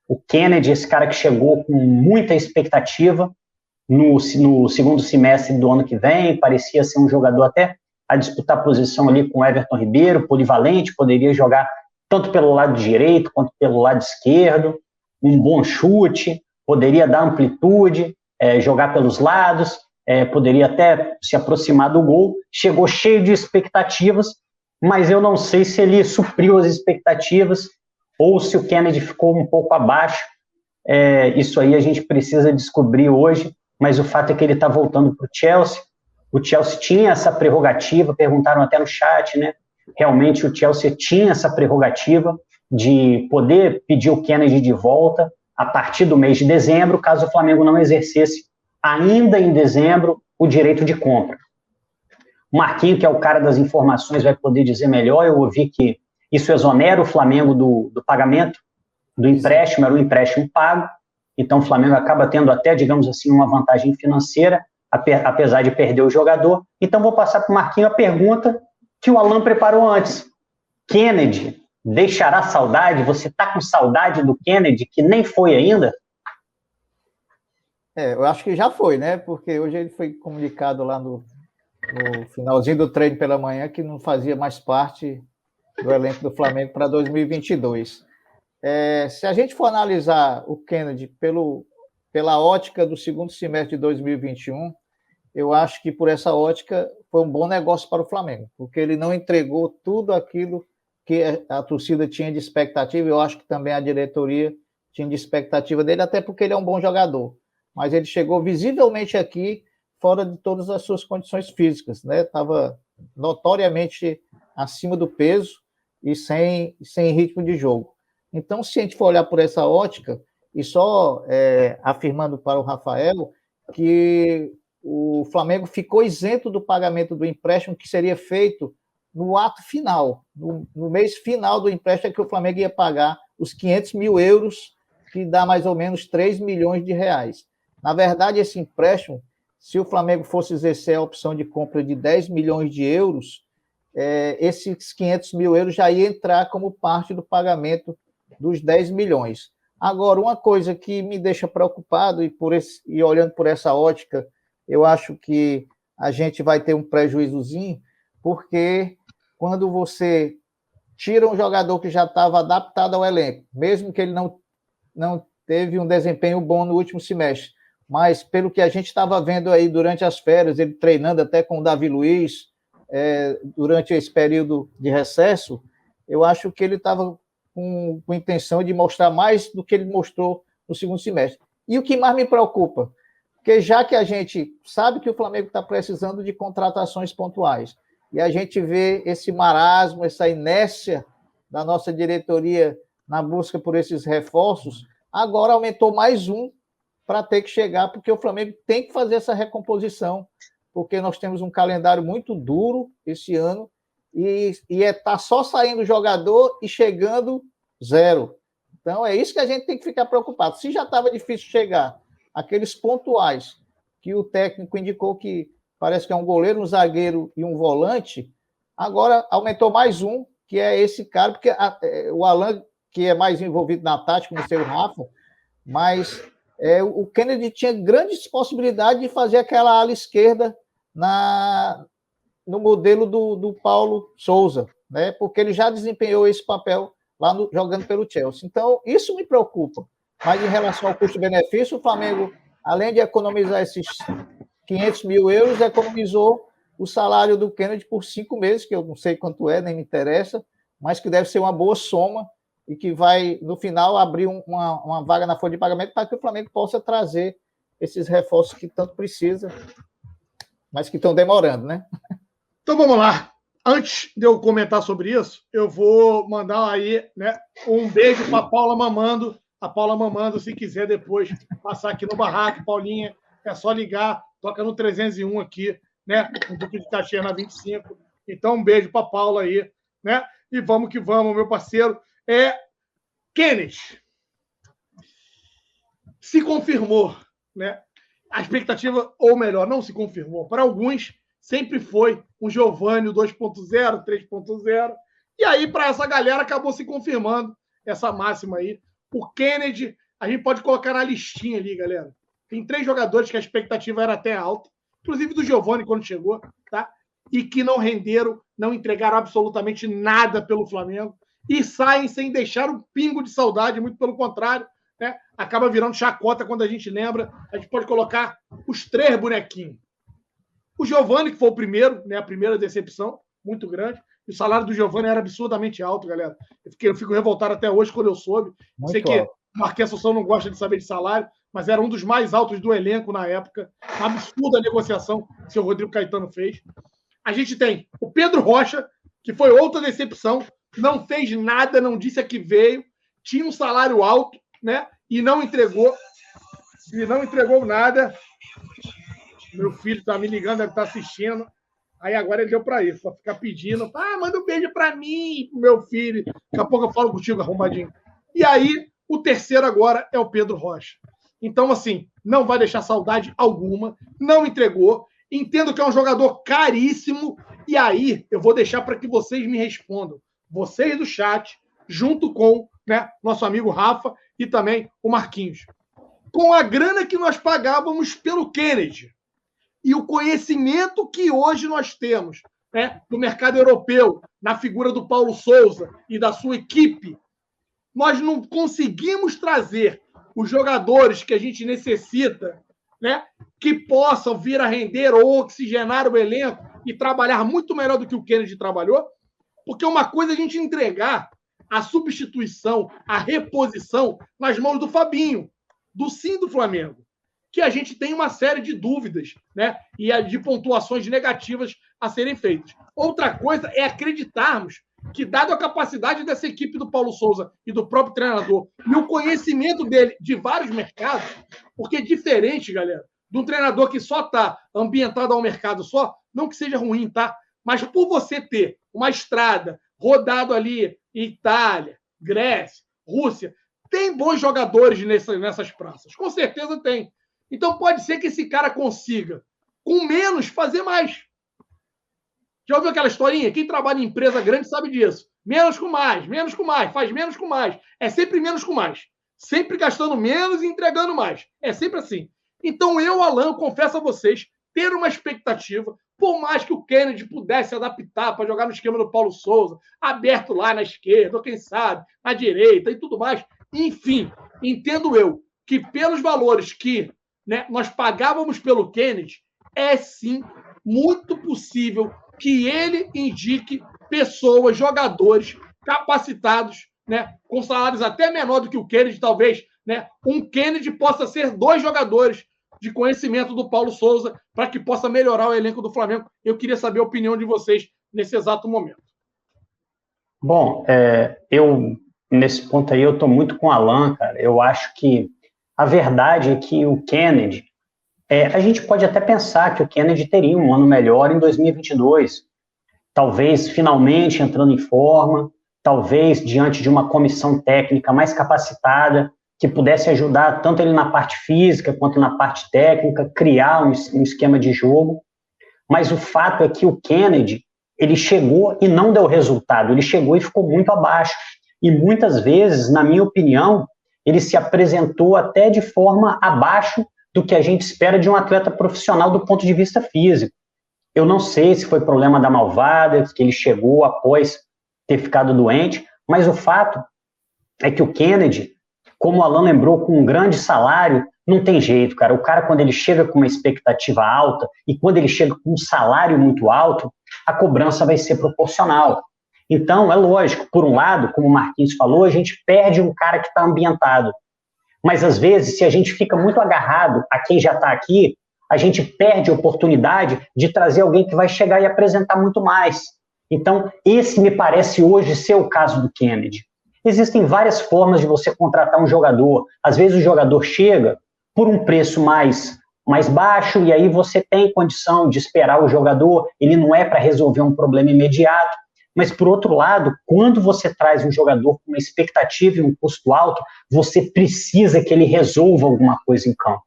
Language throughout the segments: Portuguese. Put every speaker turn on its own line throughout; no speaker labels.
O Kennedy, esse cara que chegou com muita expectativa no segundo semestre do ano que vem, parecia ser um jogador até a disputar posição ali com o Everton Ribeiro, polivalente, poderia jogar tanto pelo lado direito quanto pelo lado esquerdo, um bom chute, poderia dar amplitude, jogar pelos lados, poderia até se aproximar do gol. Chegou cheio de expectativas, mas eu não sei se ele supriu as expectativas ou se o Kennedy ficou um pouco abaixo. Isso aí a gente precisa descobrir hoje, mas o fato é que ele está voltando para o Chelsea. O Chelsea tinha essa prerrogativa, perguntaram até no chat, né? Realmente o Chelsea tinha essa prerrogativa de poder pedir o Kennedy de volta a partir do mês de dezembro, caso o Flamengo não exercesse ainda em dezembro o direito de compra. O Marquinho, que é o cara das informações, vai poder dizer melhor. Eu ouvi que isso exonera o Flamengo do pagamento do empréstimo, era um empréstimo pago, então o Flamengo acaba tendo até, digamos assim, uma vantagem financeira, apesar de perder o jogador. Então vou passar para o Marquinho a pergunta que o Alan preparou antes. Kennedy deixará saudade? Você está com saudade do Kennedy, que nem foi ainda?
Eu acho que já foi, né? Porque hoje ele foi comunicado lá no finalzinho do treino pela manhã que não fazia mais parte do elenco do Flamengo para 2022. Se a gente for analisar o Kennedy pela ótica do segundo semestre de 2021, eu acho que por essa ótica foi um bom negócio para o Flamengo, porque ele não entregou tudo aquilo que a torcida tinha de expectativa. Eu acho que também a diretoria tinha de expectativa dele, até porque ele é um bom jogador. Mas ele chegou visivelmente aqui fora de todas as suas condições físicas, né? Estava notoriamente acima do peso e sem ritmo de jogo. Então, se a gente for olhar por essa ótica, e só afirmando para o Rafael que o Flamengo ficou isento do pagamento do empréstimo que seria feito no ato final, no mês final do empréstimo, que o Flamengo ia pagar os 500 mil euros, que dá mais ou menos 3 milhões de reais. Na verdade, esse empréstimo, se o Flamengo fosse exercer a opção de compra de 10 milhões de euros, esses 500 mil euros já ia entrar como parte do pagamento dos 10 milhões. Agora, uma coisa que me deixa preocupado, e olhando por essa ótica, eu acho que a gente vai ter um prejuízozinho, porque quando você tira um jogador que já estava adaptado ao elenco, mesmo que ele não teve um desempenho bom no último semestre, mas pelo que a gente estava vendo aí durante as férias, ele treinando até com o Davi Luiz, durante esse período de recesso, eu acho que ele estava com intenção de mostrar mais do que ele mostrou no segundo semestre. E o que mais me preocupa, porque já que a gente sabe que o Flamengo está precisando de contratações pontuais, e a gente vê esse marasmo, essa inércia da nossa diretoria na busca por esses reforços, agora aumentou mais um para ter que chegar, porque o Flamengo tem que fazer essa recomposição, porque nós temos um calendário muito duro esse ano, e tá só saindo jogador e chegando zero. Então, é isso que a gente tem que ficar preocupado. Se já estava difícil chegar, aqueles pontuais que o técnico indicou que parece que é um goleiro, um zagueiro e um volante, agora aumentou mais um, que é esse cara, porque o Alan, que é mais envolvido na tática, como o Rafa, mas o Kennedy tinha grandes possibilidades de fazer aquela ala esquerda no modelo do Paulo Souza, né? Porque ele já desempenhou esse papel lá jogando pelo Chelsea. Então, isso me preocupa. Mas em relação ao custo-benefício, o Flamengo, além de economizar esses 500 mil euros, economizou o salário do Kennedy por 5 meses, que eu não sei quanto nem me interessa, mas que deve ser uma boa soma e que vai, no final, abrir uma vaga na folha de pagamento para que o Flamengo possa trazer esses reforços que tanto precisa, mas que estão demorando, né?
Então, vamos lá. Antes de eu comentar sobre isso, eu vou mandar aí, né, um beijo para a Paula Mamando. A Paula Mamando, se quiser depois passar aqui no barraco, Paulinha, é só ligar, toca no 301 aqui, né, no Duque de Caxias na 25. Então, um beijo para a Paula aí, né? E vamos que vamos, meu parceiro. Kennedy se confirmou, né? A expectativa, ou melhor, não se confirmou. Para alguns, sempre foi um Giovani 2.0, 3.0. E aí, para essa galera, acabou se confirmando essa máxima aí. O Kennedy, a gente pode colocar na listinha ali, galera. Tem 3 jogadores que a expectativa era até alta, inclusive do Giovani quando chegou, tá? E que não renderam, não entregaram absolutamente nada pelo Flamengo e saem sem deixar um pingo de saudade, muito pelo contrário, né? Acaba virando chacota quando a gente lembra. A gente pode colocar os 3 bonequinhos. O Giovani, que foi o primeiro, né? A primeira decepção, muito grande. E o salário do Giovani era absurdamente alto, galera. Eu fico revoltado até hoje quando eu soube.
Muito
Sei que
alto.
o Marquinhos Assunção não gosta de saber de salário, mas era um dos mais altos do elenco na época. Uma absurda negociação que o seu Rodrigo Caetano fez. A gente tem o Pedro Rocha, que foi outra decepção, não fez nada, não disse a que veio, tinha um salário alto, né? E não entregou. E não entregou nada. Meu filho está me ligando, deve estar assistindo. Aí agora ele deu para isso, para ficar pedindo. Manda um beijo para mim, meu filho. Daqui a pouco eu falo contigo, arrombadinho. E aí, o terceiro agora é o Pedro Rocha. Então, assim, não vai deixar saudade alguma, não entregou. Entendo que é um jogador caríssimo. E aí, eu vou deixar para que vocês me respondam. Vocês do chat, junto com, né, nosso amigo Rafa e também o Marquinhos. Com a grana que nós pagávamos pelo Kennedy e o conhecimento que hoje nós temos, né, do mercado europeu, na figura do Paulo Souza e da sua equipe, nós não conseguimos trazer os jogadores que a gente necessita, né, que possam vir a render ou oxigenar o elenco e trabalhar muito melhor do que o Kennedy trabalhou, porque uma coisa é a gente entregar a substituição, a reposição nas mãos do Fabinho, do sim do Flamengo, que a gente tem uma série de dúvidas, né, e de pontuações negativas a serem feitas. Outra coisa é acreditarmos que, dado a capacidade dessa equipe do Paulo Souza e do próprio treinador e o conhecimento dele de vários mercados, porque é diferente, galera, de um treinador que só está ambientado ao mercado só, não que seja ruim, tá? Mas por você ter uma estrada rodado ali em Itália, Grécia, Rússia, tem bons jogadores nessas praças. Com certeza tem. Então pode ser que esse cara consiga, com menos, fazer mais. Já ouviu aquela historinha? Quem trabalha em empresa grande sabe disso. Menos com mais, faz menos com mais. É sempre menos com mais. Sempre gastando menos e entregando mais. É sempre assim. Então eu, Alan, confesso a vocês, ter uma expectativa, por mais que o Kennedy pudesse adaptar para jogar no esquema do Paulo Souza, aberto lá na esquerda, ou quem sabe, na direita e tudo mais. Enfim, entendo eu que pelos valores que, né, nós pagávamos pelo Kennedy, é sim muito possível que ele indique pessoas, jogadores capacitados, né, com salários até menor do que o Kennedy, talvez, né, um Kennedy possa ser 2 jogadores de conhecimento do Paulo Souza para que possa melhorar o elenco do Flamengo. Eu queria saber a opinião de vocês nesse exato momento.
Bom, nesse ponto aí eu estou muito com o Alan, cara. Eu acho que a verdade é que o Kennedy, a gente pode até pensar que o Kennedy teria um ano melhor em 2022, talvez finalmente entrando em forma, talvez diante de uma comissão técnica mais capacitada, que pudesse ajudar tanto ele na parte física quanto na parte técnica, criar um esquema de jogo. Mas o fato é que o Kennedy, ele chegou e não deu resultado, ele chegou e ficou muito abaixo. E muitas vezes, na minha opinião, ele se apresentou até de forma abaixo do que a gente espera de um atleta profissional do ponto de vista físico. Eu não sei se foi problema da malvada, que ele chegou após ter ficado doente, mas o fato é que o Kennedy, como o Alan lembrou, com um grande salário, não tem jeito, cara. O cara, quando ele chega com uma expectativa alta e quando ele chega com um salário muito alto, a cobrança vai ser proporcional. Então, é lógico, por um lado, como o Marquinhos falou, a gente perde um cara que está ambientado. Mas, às vezes, se a gente fica muito agarrado a quem já está aqui, a gente perde a oportunidade de trazer alguém que vai chegar e apresentar muito mais. Então, esse me parece hoje ser o caso do Kennedy. Existem várias formas de você contratar um jogador. Às vezes o jogador chega por um preço mais baixo e aí você tem condição de esperar o jogador, ele não é para resolver um problema imediato. Mas, por outro lado, quando você traz um jogador com uma expectativa e um custo alto, você precisa que ele resolva alguma coisa em campo.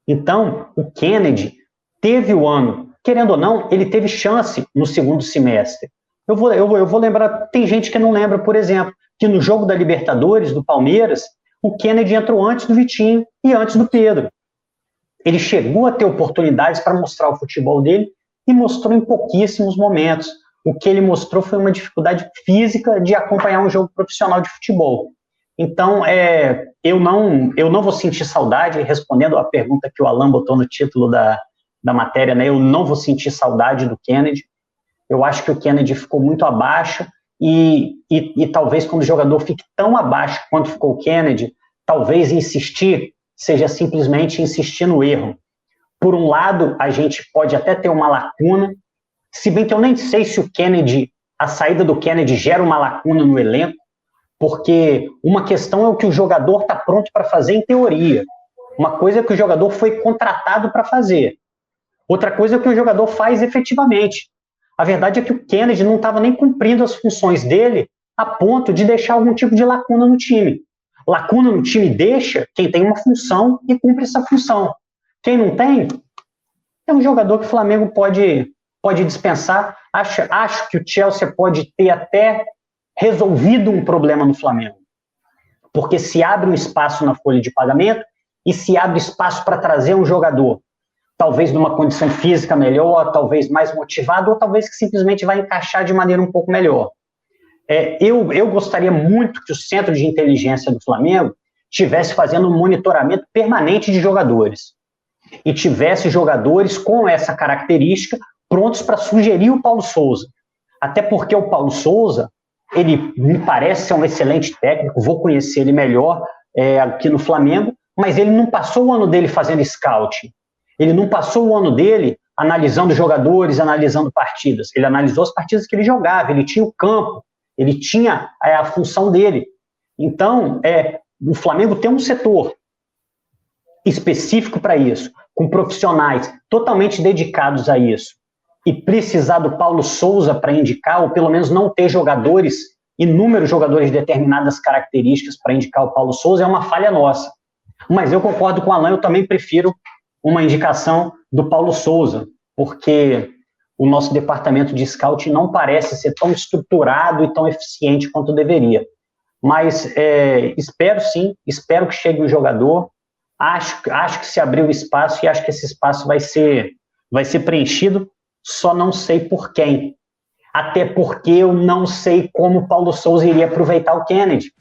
Então, o Kennedy teve o ano, querendo ou não, ele teve chance no segundo semestre. Eu vou lembrar, tem gente que não lembra, por exemplo, que no jogo da Libertadores, do Palmeiras, o Kennedy entrou antes do Vitinho e antes do Pedro. Ele chegou a ter oportunidades para mostrar o futebol dele e mostrou em pouquíssimos momentos. O que ele mostrou foi uma dificuldade física de acompanhar um jogo profissional de futebol. Então, eu não vou sentir saudade, respondendo a pergunta que o Alan botou no título da matéria, né? Eu não vou sentir saudade do Kennedy. Eu acho que o Kennedy ficou muito abaixo e talvez quando o jogador fique tão abaixo quanto ficou o Kennedy, talvez insistir seja simplesmente insistir no erro. Por um lado, a gente pode até ter uma lacuna, se bem que eu nem sei se a saída do Kennedy gera uma lacuna no elenco, porque uma questão é o que o jogador está pronto para fazer em teoria. Uma coisa é que o jogador foi contratado para fazer. Outra coisa é o que o jogador faz efetivamente. A verdade é que o Kennedy não estava nem cumprindo as funções dele a ponto de deixar algum tipo de lacuna no time. Lacuna no time deixa quem tem uma função e cumpre essa função. Quem não tem, é um jogador que o Flamengo pode dispensar. Acho que o Chelsea pode ter até resolvido um problema no Flamengo, porque se abre um espaço na folha de pagamento e se abre espaço para trazer um jogador, talvez numa condição física melhor, talvez mais motivado, ou talvez que simplesmente vai encaixar de maneira um pouco melhor. Eu gostaria muito que o Centro de Inteligência do Flamengo estivesse fazendo um monitoramento permanente de jogadores e tivesse jogadores com essa característica prontos para sugerir o Paulo Souza. Até porque o Paulo Souza, ele me parece ser um excelente técnico, vou conhecer ele melhor aqui no Flamengo, mas ele não passou o ano dele fazendo scouting. Ele não passou o ano dele analisando jogadores, analisando partidas. Ele analisou as partidas que ele jogava, ele tinha o campo, ele tinha a função dele. Então, o Flamengo tem um setor específico para isso, com profissionais totalmente dedicados a isso, e precisar do Paulo Souza para indicar, ou pelo menos não ter inúmeros jogadores de determinadas características para indicar o Paulo Souza, é uma falha nossa. Mas eu concordo com o Alan, eu também prefiro uma indicação do Paulo Souza, porque o nosso departamento de scouting não parece ser tão estruturado e tão eficiente quanto deveria. Mas espero que chegue um jogador. Acho que se abriu espaço e acho que esse espaço vai ser preenchido, só não sei por quem. Até porque eu não sei como o Paulo Souza iria aproveitar o Kennedy.